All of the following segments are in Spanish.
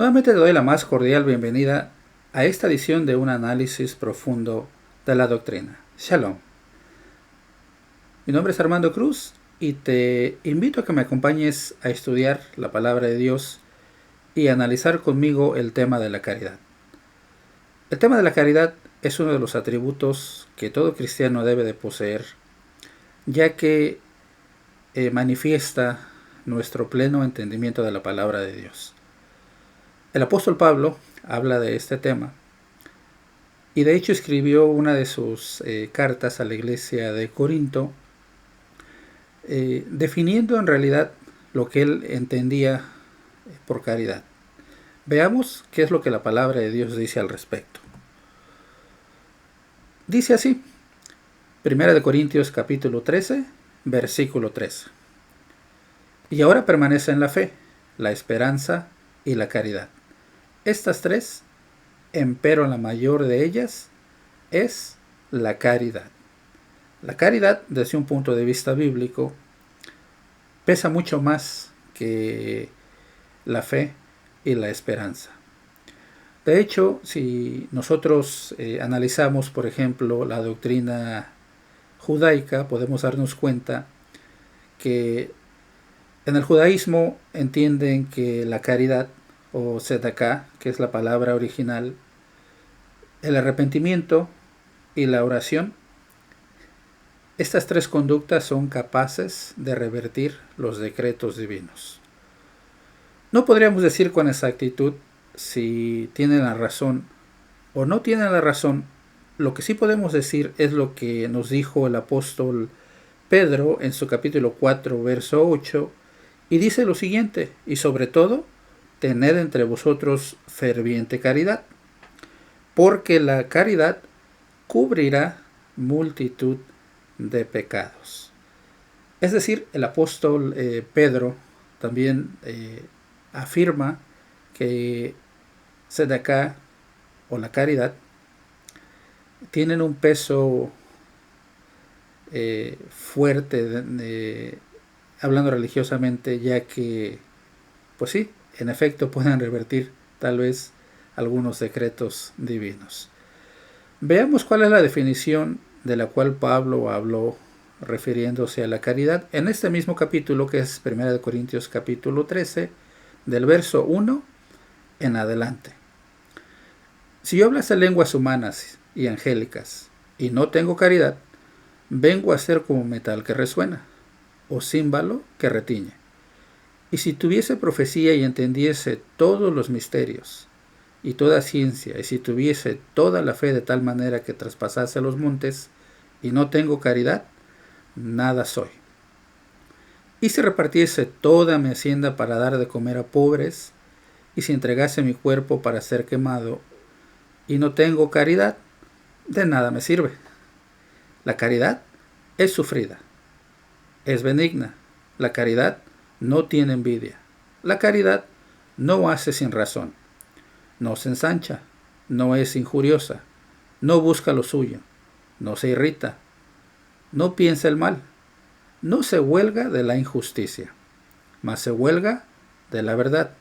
Nuevamente te doy la más cordial bienvenida a esta edición de un análisis profundo de la doctrina. Shalom. Mi nombre es Armando Cruz y te invito a que me acompañes a estudiar la palabra de Dios y analizar conmigo el tema de la caridad. El tema de la caridad es uno de los atributos que todo cristiano debe de poseer, ya que manifiesta nuestro pleno entendimiento de la palabra de Dios. El apóstol Pablo habla de este tema y de hecho escribió una de sus cartas a la iglesia de Corinto, definiendo en realidad lo que él entendía por caridad. Veamos qué es lo que la palabra de Dios dice al respecto. Dice así, 1 Corintios capítulo 13, versículo 3. Y ahora permanecen la fe, la esperanza y la caridad. Estas tres, empero la mayor de ellas es la caridad. La caridad, desde un punto de vista bíblico, pesa mucho más que la fe y la esperanza. De hecho, si nosotros analizamos, por ejemplo, la doctrina judaica, podemos darnos cuenta que en el judaísmo entienden que la caridad, o tzedakah, que es la palabra original, el arrepentimiento y la oración, estas tres conductas son capaces de revertir los decretos divinos. No podríamos decir con exactitud si tienen la razón o no tienen la razón. Lo que sí podemos decir es lo que nos dijo el apóstol Pedro en su capítulo 4, verso 8, y dice lo siguiente: y sobre todo, tened entre vosotros ferviente caridad, porque la caridad cubrirá multitud de pecados. Es decir, el apóstol Pedro también afirma que tzedakah o la caridad tienen un peso fuerte hablando religiosamente, ya que pues sí, en efecto pueden revertir tal vez algunos decretos divinos. Veamos cuál es la definición de la cual Pablo habló refiriéndose a la caridad en este mismo capítulo, que es 1 Corintios capítulo 13, del verso 1 en adelante. Si yo hablase lenguas humanas y angélicas y no tengo caridad, vengo a ser como metal que resuena o címbalo que retiñe. Y si tuviese profecía y entendiese todos los misterios y toda ciencia, y si tuviese toda la fe de tal manera que traspasase los montes, y no tengo caridad, nada soy. Y si repartiese toda mi hacienda para dar de comer a pobres, y si entregase mi cuerpo para ser quemado, y no tengo caridad, de nada me sirve. La caridad es sufrida, es benigna. La caridad no tiene envidia. La caridad no hace sin razón. No se ensancha, no es injuriosa, no busca lo suyo, no se irrita, no piensa el mal, no se huelga de la injusticia, mas se huelga de la verdad.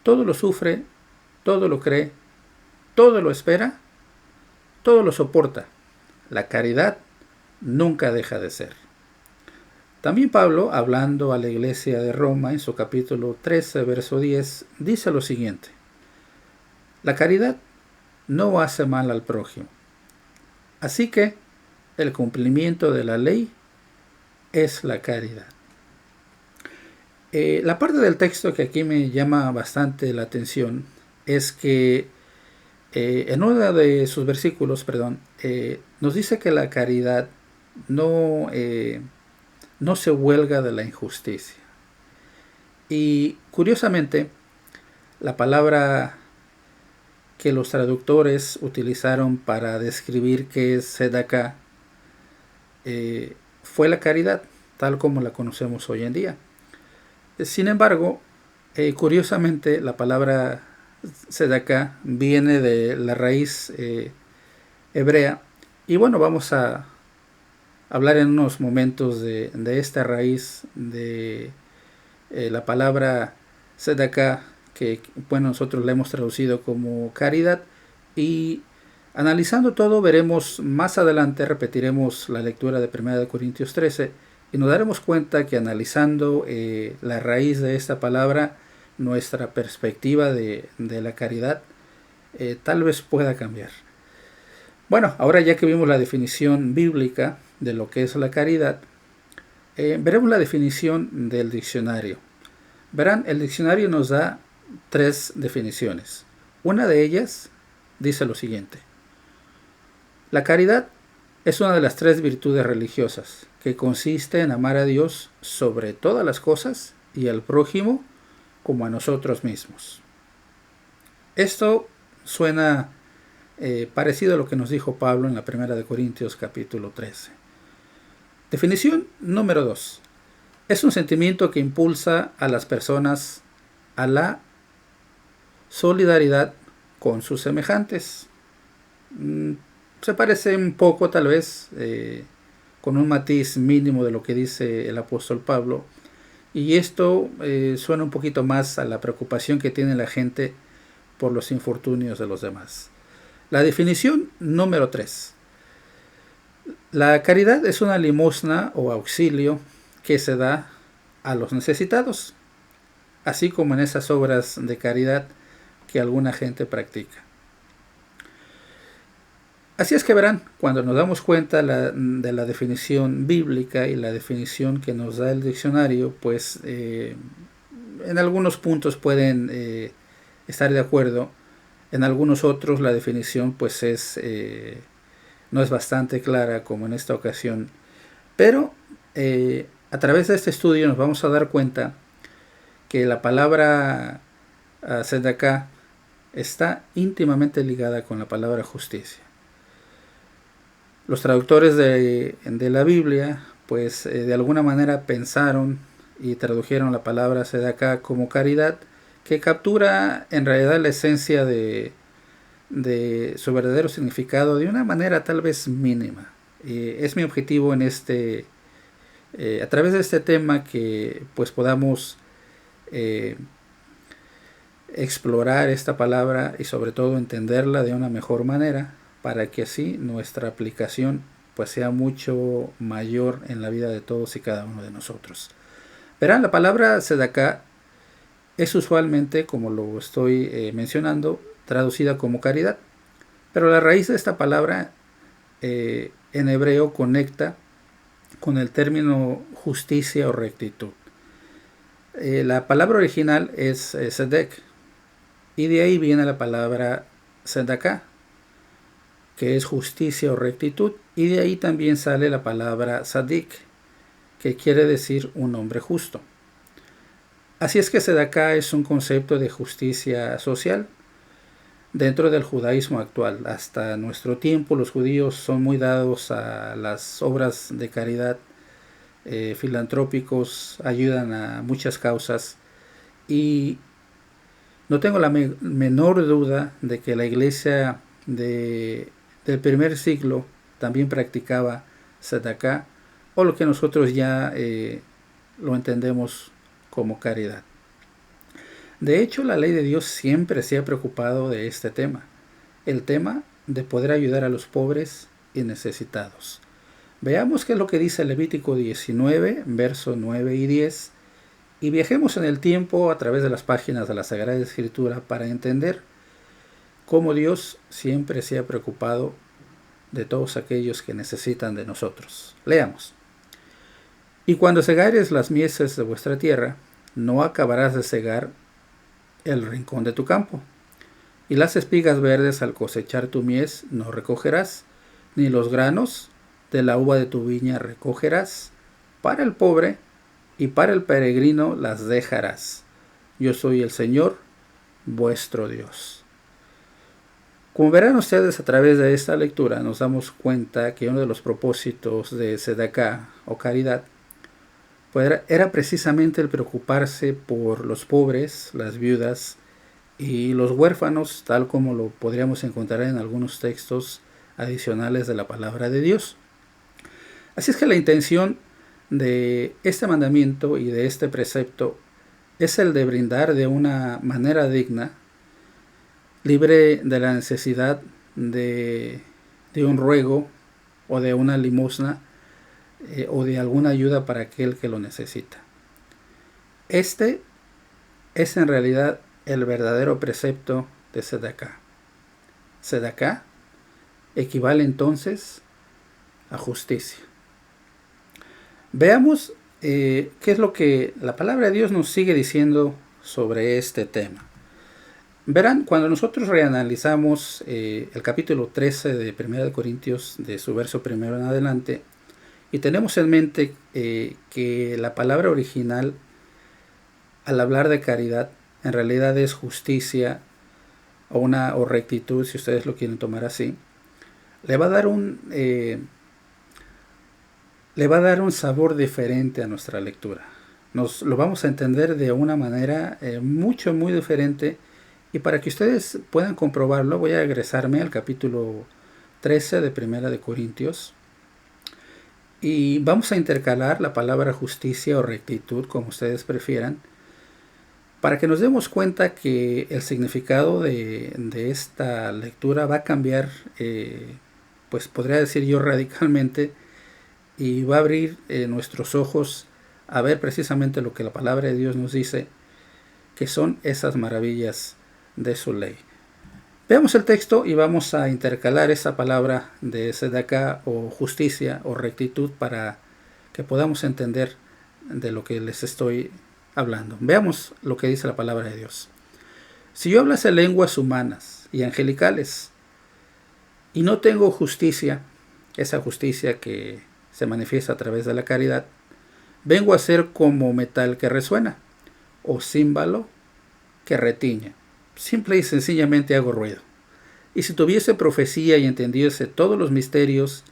Todo lo sufre, todo lo cree, todo lo espera, todo lo soporta. La caridad nunca deja de ser. También Pablo, hablando a la iglesia de Roma en su capítulo 13, verso 10, dice lo siguiente: la caridad no hace mal al prójimo. Así que el cumplimiento de la ley es la caridad. La parte del texto que aquí me llama bastante la atención es que en uno de sus versículos, nos dice que la caridad no se huelga de la injusticia. Y curiosamente, la palabra que los traductores utilizaron para describir qué es tzedakah fue la caridad, tal como la conocemos hoy en día. Sin embargo, curiosamente, la palabra tzedakah viene de la raíz hebrea. Y bueno, vamos a hablar en unos momentos de esta raíz de la palabra tzedakah, que bueno, nosotros la hemos traducido como caridad, y analizando todo veremos más adelante, repetiremos la lectura de 1 Corintios 13 y nos daremos cuenta que analizando la raíz de esta palabra, nuestra perspectiva de la caridad tal vez pueda cambiar. Bueno, ahora ya que vimos la definición bíblica de lo que es la caridad, veremos la definición del diccionario. Verán, el diccionario nos da 3 definiciones. Una de ellas dice lo siguiente: la caridad es una de las 3 virtudes religiosas, que consiste en amar a Dios sobre todas las cosas y al prójimo como a nosotros mismos. Esto suena parecido a lo que nos dijo Pablo en la 1 Corintios capítulo 13. Definición número 2. Es un sentimiento que impulsa a las personas a la solidaridad con sus semejantes. Se parece un poco, tal vez, con un matiz mínimo de lo que dice el apóstol Pablo. Y esto suena un poquito más a la preocupación que tiene la gente por los infortunios de los demás. La definición número 3. La caridad es una limosna o auxilio que se da a los necesitados, así como en esas obras de caridad que alguna gente practica. Así es que verán, cuando nos damos cuenta de la definición bíblica y la definición que nos da el diccionario, pues en algunos puntos pueden estar de acuerdo, en algunos otros la definición pues no es bastante clara como en esta ocasión, pero a través de este estudio nos vamos a dar cuenta que la palabra tzedakah está íntimamente ligada con la palabra justicia. Los traductores de la Biblia pues de alguna manera pensaron y tradujeron la palabra tzedakah como caridad, que captura en realidad la esencia de su verdadero significado de una manera tal vez mínima. Es mi objetivo en a través de este tema, que pues podamos explorar esta palabra y sobre todo entenderla de una mejor manera, para que así nuestra aplicación pues sea mucho mayor en la vida de todos y cada uno de nosotros. Verán, la palabra tzedakah es usualmente, como lo estoy mencionando, traducida como caridad, pero la raíz de esta palabra en hebreo conecta con el término justicia o rectitud. La palabra original es tzedek, y de ahí viene la palabra tzedakah, que es justicia o rectitud, y de ahí también sale la palabra tzadik, que quiere decir un hombre justo. Así es que tzedakah es un concepto de justicia social dentro del judaísmo actual. Hasta nuestro tiempo los judíos son muy dados a las obras de caridad, filantrópicos, ayudan a muchas causas, y no tengo la menor duda de que la iglesia del primer siglo también practicaba tzedakah, o lo que nosotros ya lo entendemos como caridad. De hecho, la ley de Dios siempre se ha preocupado de este tema, el tema de poder ayudar a los pobres y necesitados. Veamos qué es lo que dice Levítico 19, versos 9 y 10, y viajemos en el tiempo a través de las páginas de la Sagrada Escritura para entender cómo Dios siempre se ha preocupado de todos aquellos que necesitan de nosotros. Leamos. Y cuando segares las mieses de vuestra tierra, no acabarás de segar el rincón de tu campo. Y las espigas verdes al cosechar tu mies no recogerás, ni los granos de la uva de tu viña recogerás. Para el pobre y para el peregrino las dejarás. Yo soy el Señor, vuestro Dios. Como verán ustedes a través de esta lectura, nos damos cuenta que uno de los propósitos de tzedakah o caridad pues era precisamente el preocuparse por los pobres, las viudas y los huérfanos, tal como lo podríamos encontrar en algunos textos adicionales de la palabra de Dios. Así es que la intención de este mandamiento y de este precepto es el de brindar de una manera digna, libre de la necesidad de un ruego o de una limosna o de alguna ayuda para aquel que lo necesita. Este es en realidad el verdadero precepto de Sedaká. Sedaká equivale entonces a justicia. Veamos qué es lo que la palabra de Dios nos sigue diciendo sobre este tema. Verán, cuando nosotros reanalizamos el capítulo 13 de 1 Corintios, de su verso primero en adelante, y tenemos en mente que la palabra original, al hablar de caridad, en realidad es justicia o rectitud, si ustedes lo quieren tomar así, le va a dar un sabor diferente a nuestra lectura. Nos lo vamos a entender de una manera muy diferente. Y para que ustedes puedan comprobarlo, voy a regresarme al capítulo 13 de 1 Corintios. Y vamos a intercalar la palabra justicia o rectitud, como ustedes prefieran, para que nos demos cuenta que el significado de esta lectura va a cambiar, pues podría decir yo radicalmente, y va a abrir nuestros ojos a ver precisamente lo que la palabra de Dios nos dice, que son esas maravillas de su ley. Veamos el texto y vamos a intercalar esa palabra de Sedaká o justicia o rectitud para que podamos entender de lo que les estoy hablando. Veamos lo que dice la palabra de Dios. Si yo hablase lenguas humanas y angelicales y no tengo justicia, esa justicia que se manifiesta a través de la caridad, vengo a ser como metal que resuena o címbalo que retiña. Simple y sencillamente hago ruido. Y si tuviese profecía y entendiese todos los misterios,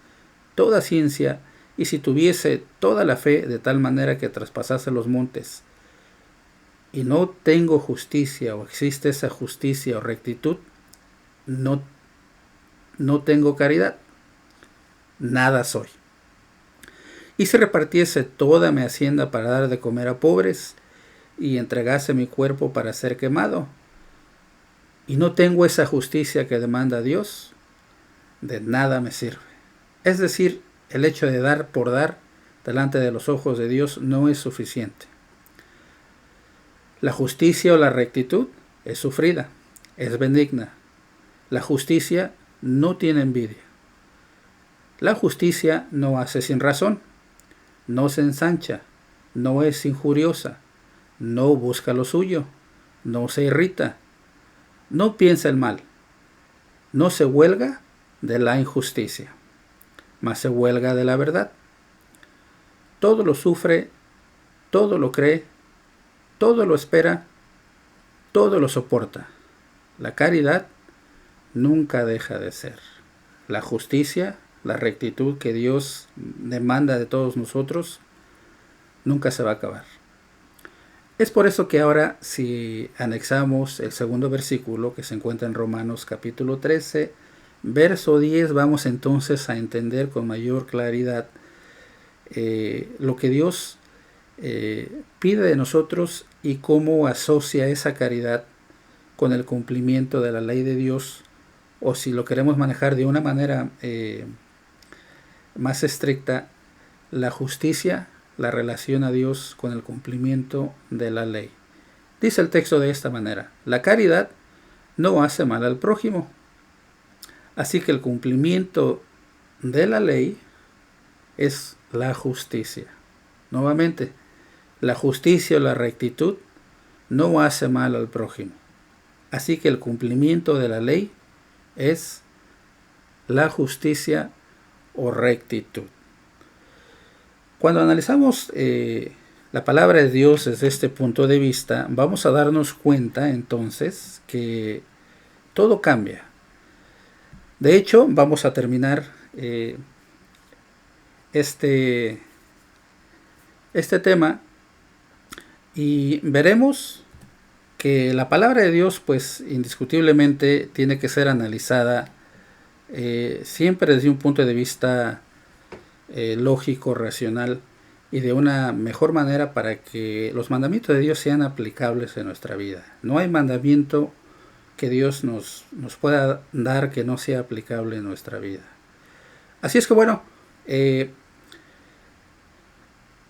toda ciencia, y si tuviese toda la fe de tal manera que traspasase los montes, y no tengo justicia o existe esa justicia o rectitud, no tengo caridad, nada soy. Y si repartiese toda mi hacienda para dar de comer a pobres, y entregase mi cuerpo para ser quemado, y no tengo esa justicia que demanda Dios, de nada me sirve. Es decir, el hecho de dar por dar delante de los ojos de Dios no es suficiente. La justicia o la rectitud es sufrida, es benigna. La justicia no tiene envidia. La justicia no hace sin razón, no se ensancha, no es injuriosa, no busca lo suyo, no se irrita, no piensa el mal, no se huelga de la injusticia, mas se huelga de la verdad. Todo lo sufre, todo lo cree, todo lo espera, todo lo soporta. La caridad nunca deja de ser. La justicia, la rectitud que Dios demanda de todos nosotros, nunca se va a acabar. Es por eso que ahora, si anexamos el segundo versículo que se encuentra en Romanos capítulo 13, verso 10, vamos entonces a entender con mayor claridad lo que Dios pide de nosotros y cómo asocia esa caridad con el cumplimiento de la ley de Dios, o si lo queremos manejar de una manera más estricta, la justicia la relación a Dios con el cumplimiento de la ley. Dice el texto de esta manera: la caridad no hace mal al prójimo, así que el cumplimiento de la ley es la justicia. Nuevamente, la justicia o la rectitud no hace mal al prójimo, así que el cumplimiento de la ley es la justicia o rectitud. Cuando analizamos la palabra de Dios desde este punto de vista, vamos a darnos cuenta entonces que todo cambia. De hecho, vamos a terminar este tema y veremos que la palabra de Dios, pues indiscutiblemente tiene que ser analizada siempre desde un punto de vista lógico, racional, y de una mejor manera para que los mandamientos de Dios sean aplicables en nuestra vida. No hay mandamiento que Dios nos pueda dar que no sea aplicable en nuestra vida. Así es que bueno,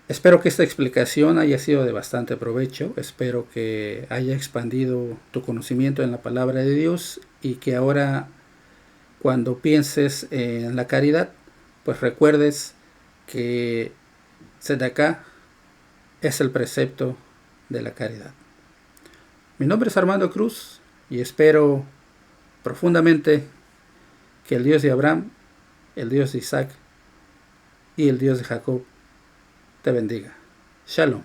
espero que esta explicación haya sido de bastante provecho, espero que haya expandido tu conocimiento en la palabra de Dios y que ahora cuando pienses en la caridad, pues recuerdes que Tzedakah es el precepto de la caridad. Mi nombre es Armando Cruz y espero profundamente que el Dios de Abraham, el Dios de Isaac y el Dios de Jacob te bendiga. Shalom.